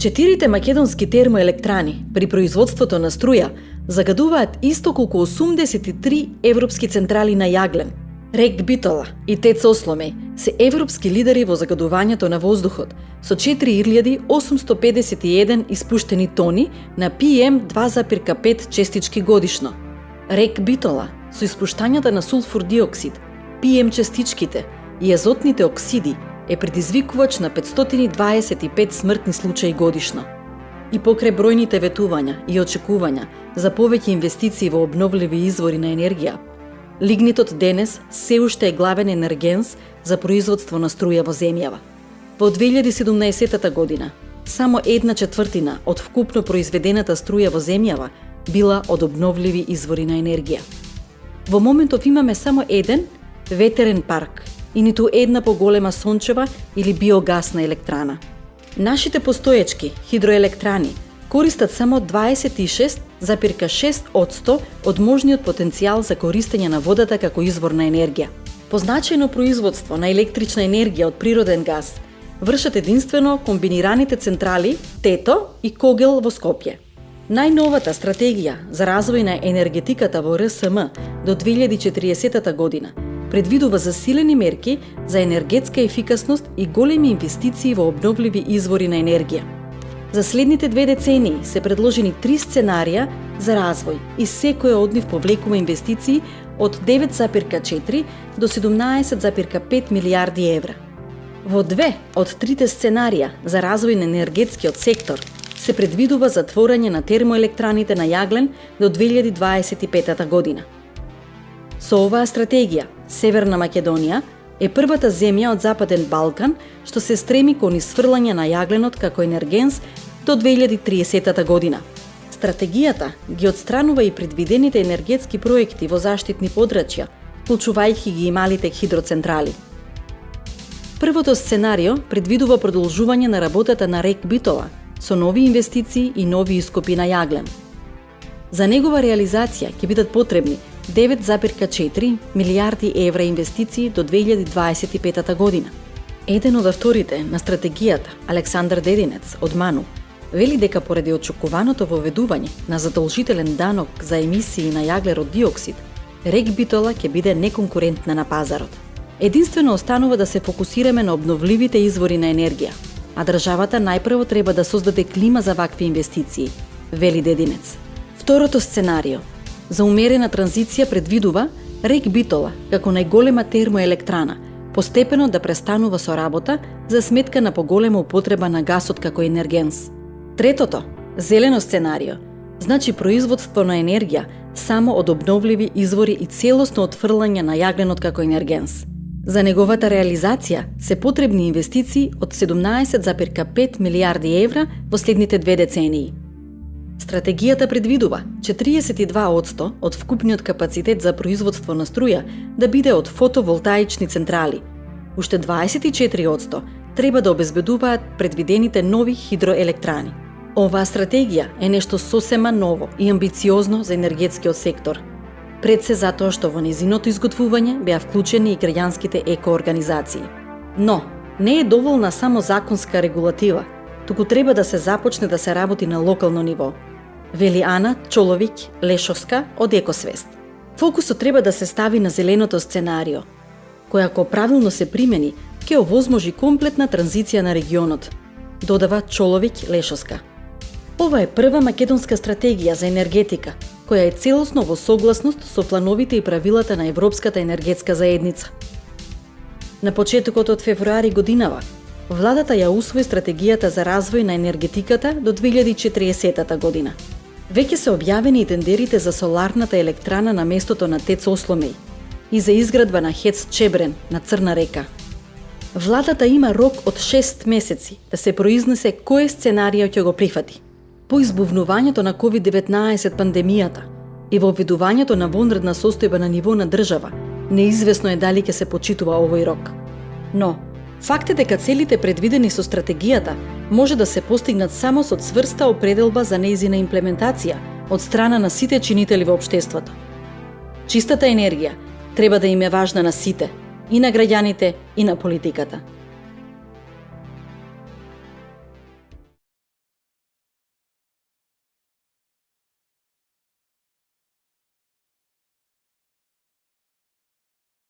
4 македонски термоелектрани при производството на струја загадуваат исто колку 83 европски централи на јаглен. РЕК Битола и ТЕЦ Осломеј се европски лидери во загадувањето на воздухот со 4851 испуштени тони на PM2,5 честички годишно. РЕК Битола со испуштањата на сулфур диоксид, PM честичките и азотните оксиди е предизвикувач на 525 смртни случаи годишно. И покрај бројните ветувања и очекувања за повеќе инвестиции во обновливи извори на енергија, лигнитот денес се уште е главен енергенс за производство на струја во земјава. Во 2017 година, само 1/4 од вкупно произведената струја во земјава била од обновливи извори на енергија. Во моментов имаме само еден ветерен парк и ниту една поголема сончева или биогасна електрана. Нашите постоечки хидроелектрани користат само 26,6% од можниот потенцијал за користење на водата како извор на енергија. По значајно производство на електрична енергија од природен газ вршат единствено комбинираните централи ТЕТО и Когел во Скопје. Најновата стратегија за развој на енергетиката во РСМ до 2040 година предвидува засилени мерки за енергетска ефикасност и големи инвестиции во обновливи извори на енергија. За следните 2 децении се предложени 3 сценарија за развој и секоја од нив повлекува инвестиции од 9,4 до 17,5 милијарди евра. Во 2 од 3 сценарија за развој на енергетскиот сектор се предвидува затворање на термоелектраните на јаглен до 2025 година. Со оваа стратегија, Северна Македонија е првата земја од Западен Балкан што се стреми кон исфрлање на јагленот како енергенс до 2030 година. Стратегијата ги отстранува и предвидените енергетски проекти во заштитни подрачја, вклучувајќи ги и малите хидроцентрали. Првото сценарио предвидува продолжување на работата на РЕК Битола со нови инвестиции и нови ископи на јаглен. За негова реализација ќе бидат потребни 9,4 милијарди евра инвестиции до 2025 година. Еден од авторите на стратегијата, Александар Дединец од МАНУ, вели дека поради очекуваното воведување на задолжителен данок за емисии на јаглерод диоксид, РЕК Битола ќе биде неконкурентна на пазарот. Единствено останува да се фокусираме на обновливите извори на енергија, а државата најпрво треба да создаде клима за вакви инвестиции, вели Дединец. Второто сценарио за умерена транзиција предвидува РЕК Битола како најголема термоелектрана постепено да престанува со работа за сметка на поголема употреба на гасот како енергенс. Третото, зелено сценарио, значи производство на енергија само од обновливи извори и целосно отфрлање на јагленот како енергенс. За неговата реализација се потребни инвестиции од 17,5 милијарди евра во следните 2 децении. Стратегијата предвидува 42% од вкупниот капацитет за производство на струја да биде од фотоволтаични централи. Уште 24% треба да обезбедуваат предвидените нови хидроелектрани. Оваа стратегија е нешто сосема ново и амбициозно за енергетскиот сектор. Пред се затоа што во незиното изготвување беа вклучени и граѓанските екоорганизации. Но не е доволна само законска регулатива, туку треба да се започне да се работи на локално ниво, вели Ана Чоловиќ-Лешовска од Екосвест. Фокусот треба да се стави на зеленото сценарио, кој ако правилно се примени, ќе овозможи комплетна транзиција на регионот, додава Чоловиќ-Лешовска. Ова е прва македонска стратегија за енергетика, која е целосно во согласност со плановите и правилата на Европската енергетска заедница. На почетокот од февруари годинава, владата ја усвои стратегијата за развој на енергетиката до 2040 година. Веќе се објавени и тендерите за соларната електрана на местото на ТЕЦ Осломеј и за изградба на ХЕЦ Чебрен на Црна река. Владата има рок од 6 месеци да се произнесе кој сценарио ќе го прифати. По избувнувањето на COVID-19 пандемијата и во введувањето на вонредна состојба на ниво на држава, неизвестно е дали ќе се почитува овој рок. Но факт е дека целите предвидени со стратегијата може да се постигнат само со цврста определба за нејзина имплементација од страна на сите чинители во општеството. Чистата енергија треба да им е важна на сите, и на граѓаните, и на политиката.